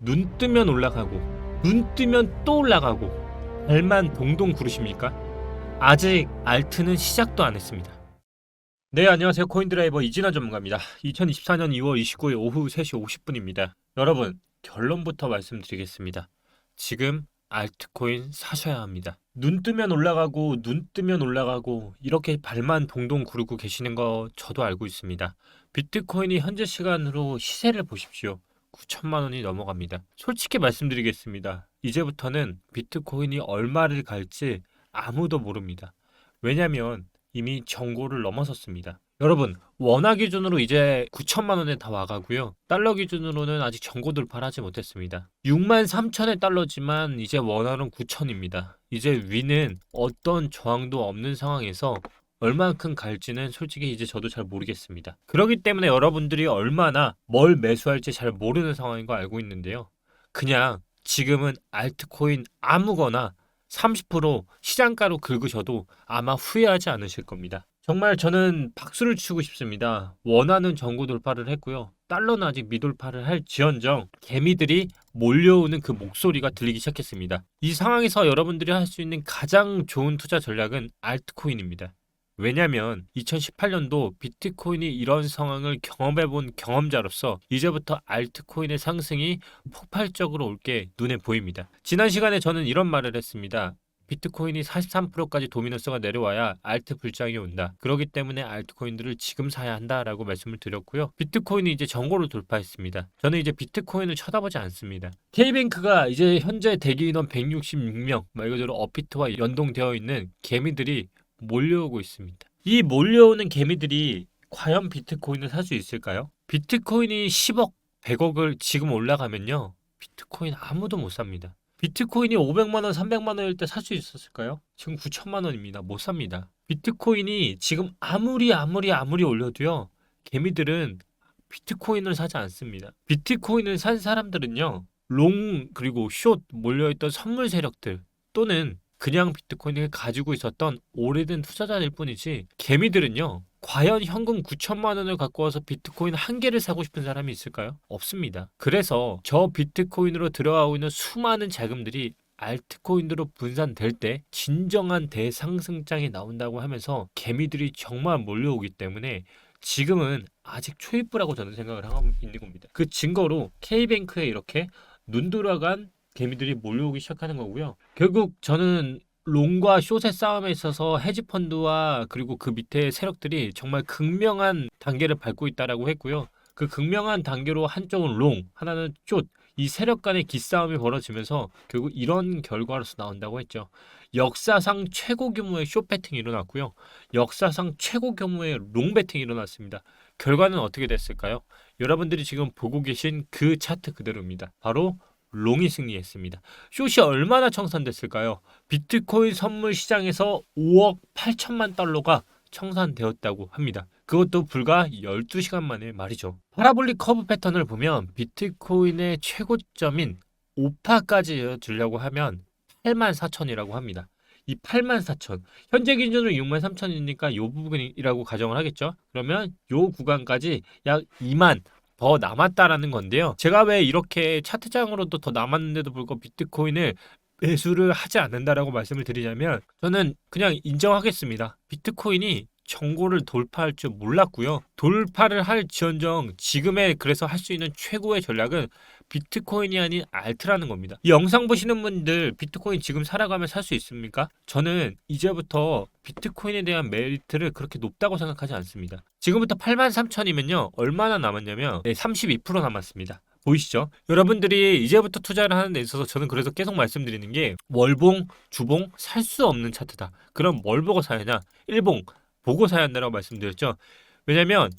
눈 뜨면 올라가고 눈 뜨면 또 올라가고 발만 동동 구르십니까? 아직 알트는 시작도 안 했습니다. 네, 안녕하세요. 코인드라이버 이진환 전문가입니다. 2024년 2월 29일 오후 3시 50분입니다. 여러분, 결론부터 말씀드리겠습니다. 지금 알트코인 사셔야 합니다. 눈 뜨면 올라가고 눈 뜨면 올라가고 이렇게 발만 동동 구르고 계시는 거 저도 알고 있습니다. 비트코인이 현재 시간으로 시세를 보십시오. 9천만 원이 넘어갑니다. 솔직히 말씀드리겠습니다. 이제부터는 비트코인이 얼마를 갈지 아무도 모릅니다. 왜냐면 이미 정고를 넘어섰습니다. 여러분, 원화 기준으로 이제 9천만 원에 다 와가고요. 달러 기준으로는 아직 정고 돌파를 하지 못했습니다. 6만 3천의 달러지만 이제 원화는 9천입니다. 이제 위는 어떤 저항도 없는 상황에서 얼만큼 갈지는 솔직히 이제 저도 잘 모르겠습니다. 그렇기 때문에 여러분들이 얼마나 뭘 매수할지 잘 모르는 상황인 거 알고 있는데요. 그냥 지금은 알트코인 아무거나 30% 시장가로 긁으셔도 아마 후회하지 않으실 겁니다. 정말 저는 박수를 치고 싶습니다. 원화는 전고 돌파를 했고요. 달러는 아직 미돌파를 할 지언정 개미들이 몰려오는 그 목소리가 들리기 시작했습니다. 이 상황에서 여러분들이 할 수 있는 가장 좋은 투자 전략은 알트코인입니다. 왜냐면 2018년도 비트코인이 이런 상황을 경험해본 경험자로서 이제부터 알트코인의 상승이 폭발적으로 올 게 눈에 보입니다. 지난 시간에 저는 이런 말을 했습니다. 비트코인이 43%까지 도미넌스가 내려와야 알트 불장이 온다. 그렇기 때문에 알트코인들을 지금 사야 한다라고 말씀을 드렸고요. 비트코인이 이제 정고를 돌파했습니다. 저는 이제 비트코인을 쳐다보지 않습니다. K뱅크가 이제 현재 대기 인원 166명, 말 그대로 업비트와 연동되어 있는 개미들이 몰려오고 있습니다. 이 몰려오는 개미들이 과연 비트코인을 살 수 있을까요? 비트코인이 10억, 100억을 지금 올라가면요. 비트코인 아무도 못 삽니다. 비트코인이 500만 원, 300만 원일 때 살 수 있었을까요? 지금 9천만 원입니다. 못 삽니다. 비트코인이 지금 아무리 올려도요. 개미들은 비트코인을 사지 않습니다. 비트코인을 산 사람들은요. 롱 그리고 숏 몰려있던 선물 세력들 또는 그냥 비트코인을 가지고 있었던 오래된 투자자일 뿐이지 개미들은요. 과연 현금 9천만 원을 갖고 와서 비트코인 한 개를 사고 싶은 사람이 있을까요? 없습니다. 그래서 저 비트코인으로 들어가고 있는 수많은 자금들이 알트코인으로 분산될 때 진정한 대상승장이 나온다고 하면서 개미들이 정말 몰려오기 때문에 지금은 아직 초입부라고 저는 생각을 하고 있는 겁니다. 그 증거로 K뱅크에 이렇게 눈 돌아간 개미들이 몰려오기 시작하는 거고요. 결국 저는 롱과 숏의 싸움에 있어서 헤지펀드와 그리고 그 밑에 세력들이 정말 극명한 단계를 밟고 있다라고 했고요. 그 극명한 단계로 한쪽은 롱, 하나는 숏, 이 세력 간의 기싸움이 벌어지면서 결국 이런 결과로서 나온다고 했죠. 역사상 최고 규모의 숏 배팅이 일어났고요. 역사상 최고 규모의 롱 배팅이 일어났습니다. 결과는 어떻게 됐을까요? 여러분들이 지금 보고 계신 그 차트 그대로입니다. 바로 롱이 승리했습니다. 숏이 얼마나 청산됐을까요? 비트코인 선물 시장에서 5억 8천만 달러가 청산되었다고 합니다. 그것도 불과 12시간 만에 말이죠. 파라볼릭 커브 패턴을 보면 비트코인의 최고점인 5파까지 주려고 하면 84,000이라고 합니다. 이 84,000 현재 기준으로 63,000이니까 이 부분이라고 가정을 하겠죠. 그러면 이 구간까지 약 2만 더 남았다라는 건데요. 제가 왜 이렇게 차트장으로도 더 남았는데도 불구하고 비트코인을 매수를 하지 않는다라고 말씀을 드리자면 저는 그냥 인정하겠습니다. 비트코인이 정고를 돌파할 줄 몰랐고요. 돌파를 할 지언정 지금의 그래서 할 수 있는 최고의 전략은 비트코인이 아닌 알트라는 겁니다. 이 영상 보시는 분들 비트코인 지금 살아가면 살 수 있습니까? 저는 이제부터 비트코인에 대한 메리트를 그렇게 높다고 생각하지 않습니다. 지금부터 83,000이면요. 얼마나 남았냐면 32% 남았습니다. 보이시죠? 여러분들이 이제부터 투자를 하는 데 있어서 저는 그래서 계속 말씀드리는 게 월봉, 주봉 살 수 없는 차트다. 그럼 뭘 보고 사야 하냐? 일봉 보고 사야 한다고 말씀드렸죠. 왜냐면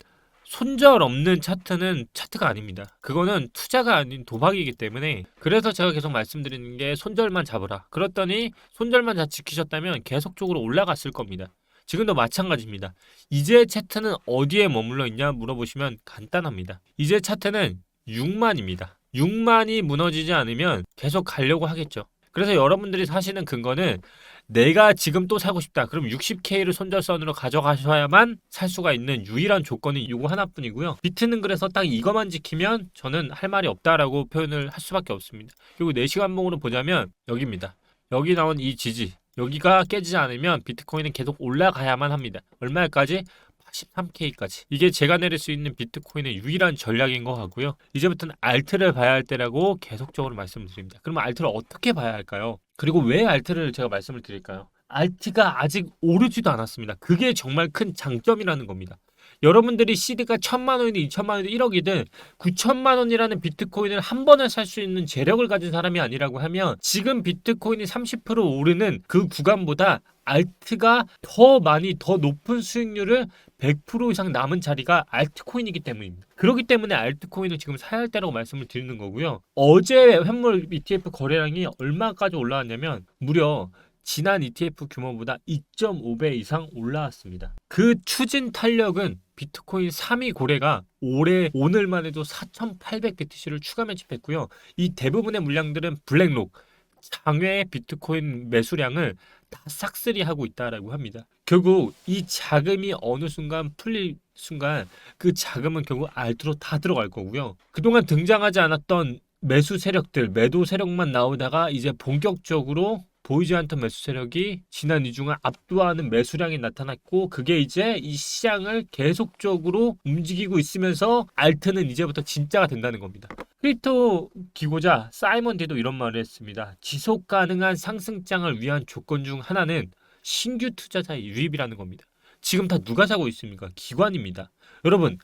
손절 없는 차트는 차트가 아닙니다. 그거는 투자가 아닌 도박이기 때문에 그래서 제가 계속 말씀드리는 게 손절만 잡으라. 그랬더니 손절만 잘 지키셨다면 계속적으로 올라갔을 겁니다. 지금도 마찬가지입니다. 이제 차트는 어디에 머물러 있냐 물어보시면 간단합니다. 이제 차트는 6만입니다. 6만이 무너지지 않으면 계속 가려고 하겠죠. 그래서 여러분들이 사시는 근거는 내가 지금 또 사고 싶다. 그럼 60K를 손절선으로 가져가셔야만 살 수가 있는 유일한 조건이 이거 하나뿐이고요. 비트는 그래서 딱 이것만 지키면 저는 할 말이 없다라고 표현을 할 수밖에 없습니다. 그리고 4시간봉으로 보자면 여기입니다. 여기 나온 이 지지, 여기가 깨지지 않으면 비트코인은 계속 올라가야만 합니다. 얼마까지? 83K까지. 이게 제가 내릴 수 있는 비트코인의 유일한 전략인 것 같고요. 이제부터는 알트를 봐야 할 때라고 계속적으로 말씀을 드립니다. 그러면 알트를 어떻게 봐야 할까요? 그리고 왜 알트를 제가 말씀을 드릴까요? 알트가 아직 오르지도 않았습니다. 그게 정말 큰 장점이라는 겁니다. 여러분들이 CD가 1000만 원이든 2000만 원이든 1억이든 9천만 원이라는 비트코인을 한 번에 살 수 있는 재력을 가진 사람이 아니라고 하면 지금 비트코인이 30% 오르는 그 구간보다 알트가 더 많이 더 높은 수익률을 100% 이상 남은 자리가 알트코인이기 때문입니다. 그렇기 때문에 알트코인을 지금 사야 할 때라고 말씀을 드리는 거고요. 어제 현물 ETF 거래량이 얼마까지 올라왔냐면 무려 지난 ETF 규모보다 2.5배 이상 올라왔습니다. 그 추진 탄력은 비트코인 3위 고래가 올해 오늘만 해도 4,800BTC를 추가 매집했고요. 이 대부분의 물량들은 블랙록, 장외 비트코인 매수량을 다 싹쓸이하고 있다라고 합니다. 결국 이 자금이 어느 순간 풀릴 순간 그 자금은 결국 알트로 다 들어갈 거고요. 그동안 등장하지 않았던 매수 세력들, 매도 세력만 나오다가 이제 본격적으로 보이지 않던 매수 세력이 지난 2주간 압도하는 매수량이 나타났고 그게 이제 이 시장을 계속적으로 움직이고 있으면서 알트는 이제부터 진짜가 된다는 겁니다. 크립토 기고자 사이먼 데도 이런 말을 했습니다. 지속 가능한 상승장을 위한 조건 중 하나는 신규 투자자의 유입이라는 겁니다. 지금 다 누가 사고 있습니까? 기관입니다. 여러분,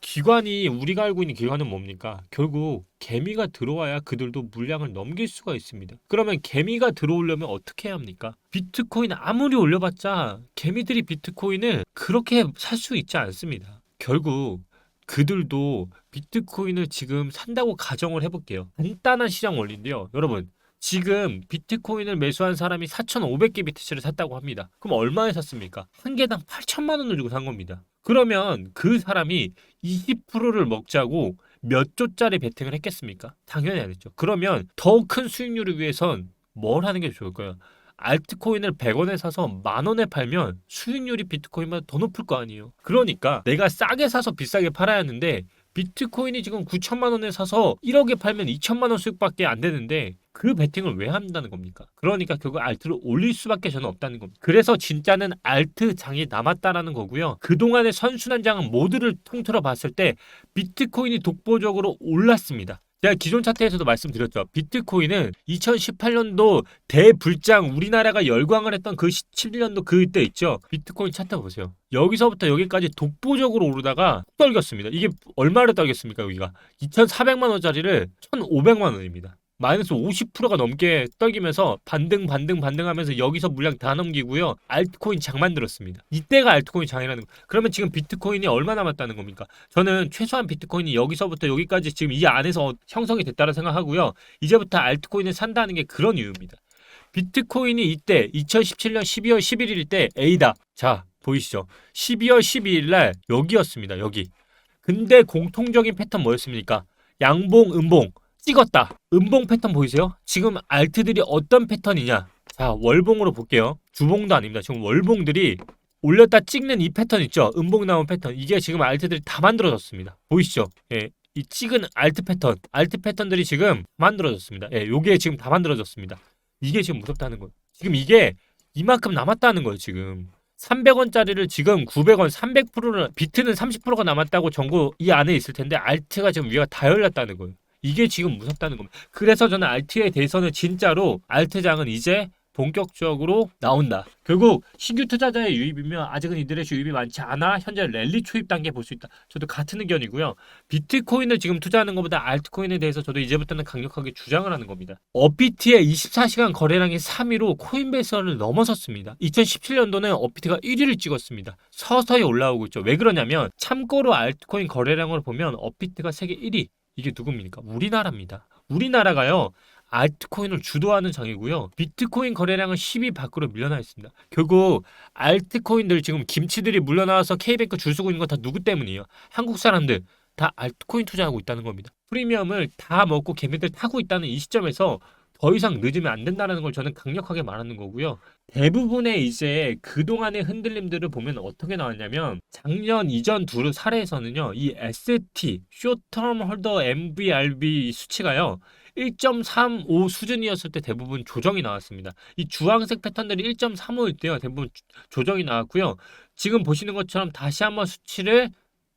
기관이 우리가 알고 있는 기관은 뭡니까? 결국 개미가 들어와야 그들도 물량을 넘길 수가 있습니다. 그러면 개미가 들어오려면 어떻게 해야 합니까? 비트코인 아무리 올려봤자 개미들이 비트코인을 그렇게 살 수 있지 않습니다. 결국 그들도 비트코인을 지금 산다고 가정을 해볼게요. 간단한 시장 원리인데요. 여러분, 지금 비트코인을 매수한 사람이 4,500개 비트씨를 샀다고 합니다. 그럼 얼마에 샀습니까? 한 개당 8천만 원을 주고 산 겁니다. 그러면 그 사람이 20%를 먹자고 몇 조짜리 베팅을 했겠습니까? 당연히 안 했죠. 그러면 더 큰 수익률을 위해선 뭘 하는 게 좋을까요? 알트코인을 100원에 사서 10,000원에 팔면 수익률이 비트코인보다 더 높을 거 아니에요. 그러니까 내가 싸게 사서 비싸게 팔아야 하는데 비트코인이 지금 9천만 원에 사서 1억에 팔면 2천만 원 수익밖에 안 되는데 그 베팅을 왜 한다는 겁니까? 그러니까 결국 알트를 올릴 수밖에 저는 없다는 겁니다. 그래서 진짜는 알트 장이 남았다라는 거고요. 그동안의 선순환 장은 모두를 통틀어 봤을 때 비트코인이 독보적으로 올랐습니다. 제가 기존 차트에서도 말씀드렸죠. 비트코인은 2018년도 대불장 우리나라가 열광을 했던 그 17년도 그때 있죠. 비트코인 차트 보세요. 여기서부터 여기까지 독보적으로 오르다가 떨겼습니다. 이게 얼마를 떨겼습니까? 여기가 2,400만 원짜리를 1,500만 원입니다. 마이너스 50%가 넘게 떨기면서 반등하면서 여기서 물량 다 넘기고요. 알트코인 장 만들었습니다. 이때가 알트코인 장이라는 거. 그러면 지금 비트코인이 얼마 남았다는 겁니까? 저는 최소한 비트코인이 여기서부터 여기까지 지금 이 안에서 형성이 됐다고 생각하고요. 이제부터 알트코인을 산다는 게 그런 이유입니다. 비트코인이 이때 2017년 12월 11일 때 A다. 자, 보이시죠? 12월 12일 날 여기였습니다. 여기. 근데 공통적인 패턴 뭐였습니까? 양봉, 음봉. 찍었다. 음봉 패턴 보이세요? 지금 알트들이 어떤 패턴이냐? 자, 월봉으로 볼게요. 주봉도 아닙니다. 지금 월봉들이 올렸다 찍는 이 패턴 있죠? 음봉 나온 패턴. 이게 지금 알트들이 다 만들어졌습니다. 보이시죠? 예. 이 찍은 알트 패턴들이 지금 만들어졌습니다. 예, 요게 지금 다 만들어졌습니다. 이게 지금 무섭다는 거예요. 지금 이게 이만큼 남았다는 거예요, 지금. 300원짜리를 지금 900원, 300%를 비트는 30%가 남았다고 정보 이 안에 있을 텐데 알트가 지금 위가 다 열렸다는 거예요. 이게 지금 무섭다는 겁니다. 그래서 저는 알트에 대해서는 진짜로 알트장은 이제 본격적으로 나온다. 결국 신규 투자자의 유입이면 아직은 이들의 유입이 많지 않아 현재 랠리 초입 단계 볼 수 있다. 저도 같은 의견이고요. 비트코인을 지금 투자하는 것보다 알트코인에 대해서 저도 이제부터는 강력하게 주장을 하는 겁니다. 업비트의 24시간 거래량이 3위로 코인베이스를 넘어섰습니다. 2017년도는 업비트가 1위를 찍었습니다. 서서히 올라오고 있죠. 왜 그러냐면 참고로 알트코인 거래량으로 보면 업비트가 세계 1위. 이게 누굽니까? 우리나라입니다. 우리나라가요. 알트코인을 주도하는 장이고요. 비트코인 거래량은 10위 밖으로 밀려나 있습니다. 결국 알트코인들 지금 김치들이 물려나와서 K뱅크 줄 서고 있는 건 다 누구 때문이에요? 한국 사람들 다 알트코인 투자하고 있다는 겁니다. 프리미엄을 다 먹고 개미들 타고 있다는 이 시점에서 더 이상 늦으면 안 된다는 걸 저는 강력하게 말하는 거고요. 대부분의 이제 그동안의 흔들림들을 보면 어떻게 나왔냐면 작년 이전 두 사례에서는요. 이 ST, Short-Term Holder MVRV 수치가요. 1.35 수준이었을 때 대부분 조정이 나왔습니다. 이 주황색 패턴들이 1.35일 때요. 대부분 조정이 나왔고요. 지금 보시는 것처럼 다시 한번 수치를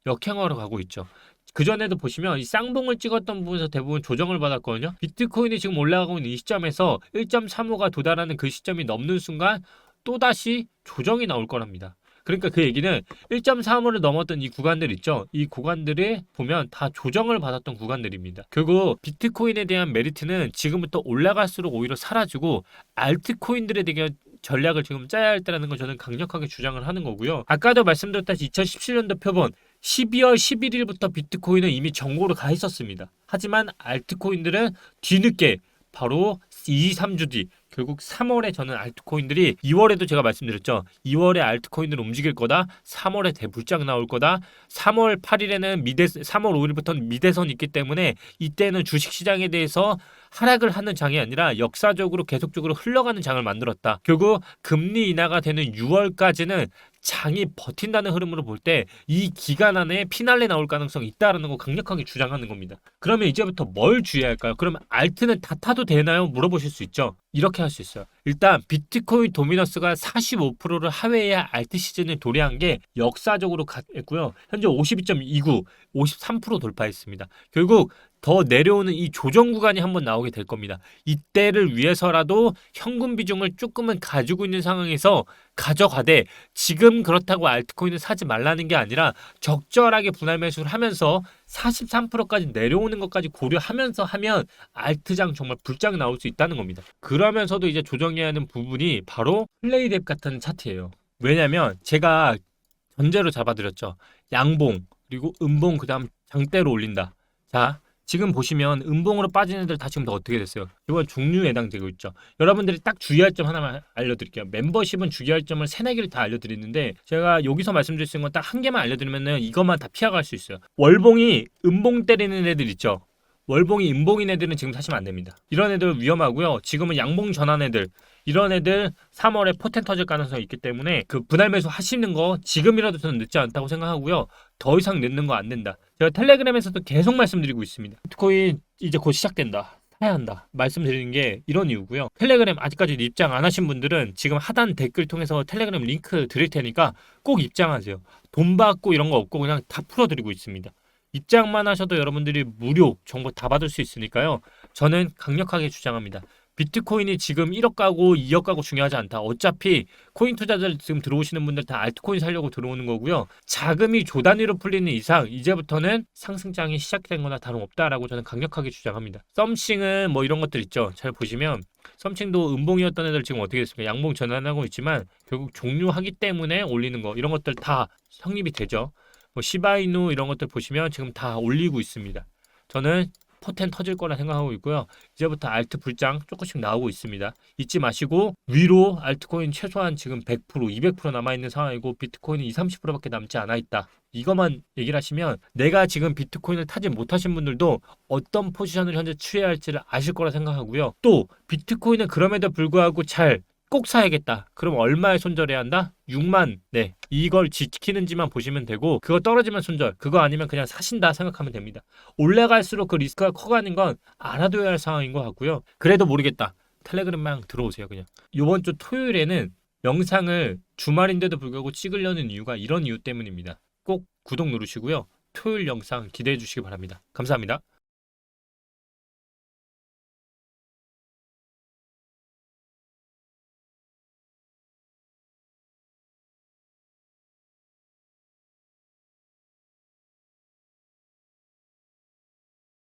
역행하러 가고 있죠. 그전에도 보시면 이 쌍봉을 찍었던 부분에서 대부분 조정을 받았거든요. 비트코인이 지금 올라가고 있는 이 시점에서 1.35가 도달하는 그 시점이 넘는 순간 또다시 조정이 나올 거랍니다. 그러니까 그 얘기는 1.35를 넘었던 이 구간들 있죠. 이 구간들을 보면 다 조정을 받았던 구간들입니다. 결국 비트코인에 대한 메리트는 지금부터 올라갈수록 오히려 사라지고 알트코인들에 대한 전략을 지금 짜야 할 때라는 걸 저는 강력하게 주장을 하는 거고요. 아까도 말씀드렸다시피 2017년도 표본 12월 11일부터 비트코인은 이미 정고로 가 있었습니다. 하지만 알트코인들은 뒤늦게 바로 2, 3주 뒤 결국 3월에 저는 알트코인들이 2월에도 제가 말씀드렸죠. 2월에 알트코인들 움직일 거다. 3월에 대불장 나올 거다. 3월 8일에는 3월 5일부터는 미대선이 있기 때문에 이때는 주식시장에 대해서 하락을 하는 장이 아니라 역사적으로 계속적으로 흘러가는 장을 만들었다. 결국 금리 인하가 되는 6월까지는 장이 버틴다는 흐름으로 볼 때 이 기간 안에 피날레 나올 가능성이 있다라는 거 강력하게 주장하는 겁니다. 그러면 이제부터 뭘 주의할까요? 그러면 알트는 다 타도 되나요? 물어보실 수 있죠. 이렇게 할 수 있어요. 일단 비트코인 도미너스가 45%를 하회해야 알트 시즌을 도래한 게 역사적으로 했고요. 현재 52.29, 53% 돌파했습니다. 결국 더 내려오는 이 조정 구간이 한번 나오게 될 겁니다. 이때를 위해서라도 현금 비중을 조금은 가지고 있는 상황에서 가져가되 지금 그렇다고 알트코인을 사지 말라는 게 아니라 적절하게 분할 매수를 하면서 43%까지 내려오는 것까지 고려하면서 하면 알트장 정말 불장 나올 수 있다는 겁니다. 그러면서도 이제 조정해야 하는 부분이 바로 플레이뎁 같은 차트예요. 왜냐면 제가 전제로 잡아드렸죠. 양봉 그리고 음봉 그다음 장대로 올린다. 자 지금 보시면 음봉으로 빠진 애들 다 지금 다 어떻게 됐어요? 이번 종류에 해당되고 있죠. 여러분들이 딱 주의할 점 하나만 알려드릴게요. 멤버십은 주의할 점을 3-4개를 다 알려드리는데 제가 여기서 말씀드릴 수 있는 건 딱 한 개만 알려드리면 이것만 다 피해갈 수 있어요. 월봉이 음봉 때리는 애들 있죠. 월봉이 음봉인 애들은 지금 사시면 안 됩니다. 이런 애들 위험하고요. 지금은 양봉 전환 애들 이런 애들 3월에 포텐 터질 가능성이 있기 때문에 그 분할 매수 하시는 거 지금이라도 저는 늦지 않다고 생각하고요. 더 이상 늦는 거 안 된다. 제가 텔레그램에서도 계속 말씀드리고 있습니다. 비트코인 이제 곧 시작된다. 사야 한다. 말씀드리는 게 이런 이유고요. 텔레그램 아직까지 입장 안 하신 분들은 지금 하단 댓글 통해서 텔레그램 링크 드릴 테니까 꼭 입장하세요. 돈 받고 이런 거 없고 그냥 다 풀어드리고 있습니다. 입장만 하셔도 여러분들이 무료 정보 다 받을 수 있으니까요. 저는 강력하게 주장합니다. 비트코인이 지금 1억 가고 2억 가고 중요하지 않다. 어차피 코인 투자자들 지금 들어오시는 분들 다 알트코인 살려고 들어오는 거고요. 자금이 조 단위로 풀리는 이상 이제부터는 상승장이 시작된 거나 다름없다라고 저는 강력하게 주장합니다. 썸씽은 뭐 이런 것들 있죠. 잘 보시면 썸씽도 음봉이었던 애들 지금 어떻게 됐습니까? 양봉 전환하고 있지만 결국 종료하기 때문에 올리는 거 이런 것들 다 성립이 되죠. 뭐 시바이누 이런 것들 보시면 지금 다 올리고 있습니다. 저는 포텐 터질 거라 생각하고 있고요. 이제부터 알트 불장 조금씩 나오고 있습니다. 잊지 마시고 위로 알트코인 최소한 지금 100%, 200% 남아있는 상황이고 비트코인은 20, 30%밖에 남지 않아 있다. 이것만 얘기를 하시면 내가 지금 비트코인을 타지 못하신 분들도 어떤 포지션을 현재 취해야 할지를 아실 거라 생각하고요. 또 비트코인은 그럼에도 불구하고 꼭 사야겠다. 그럼 얼마에 손절해야 한다? 6만. 네. 이걸 지키는지만 보시면 되고 그거 떨어지면 손절. 그거 아니면 그냥 사신다 생각하면 됩니다. 올라갈수록 그 리스크가 커가는 건 알아둬야 할 상황인 것 같고요. 그래도 모르겠다. 텔레그램만 들어오세요. 그냥. 이번 주 토요일에는 영상을 주말인데도 불구하고 찍으려는 이유가 이런 이유 때문입니다. 꼭 구독 누르시고요. 토요일 영상 기대해 주시기 바랍니다. 감사합니다.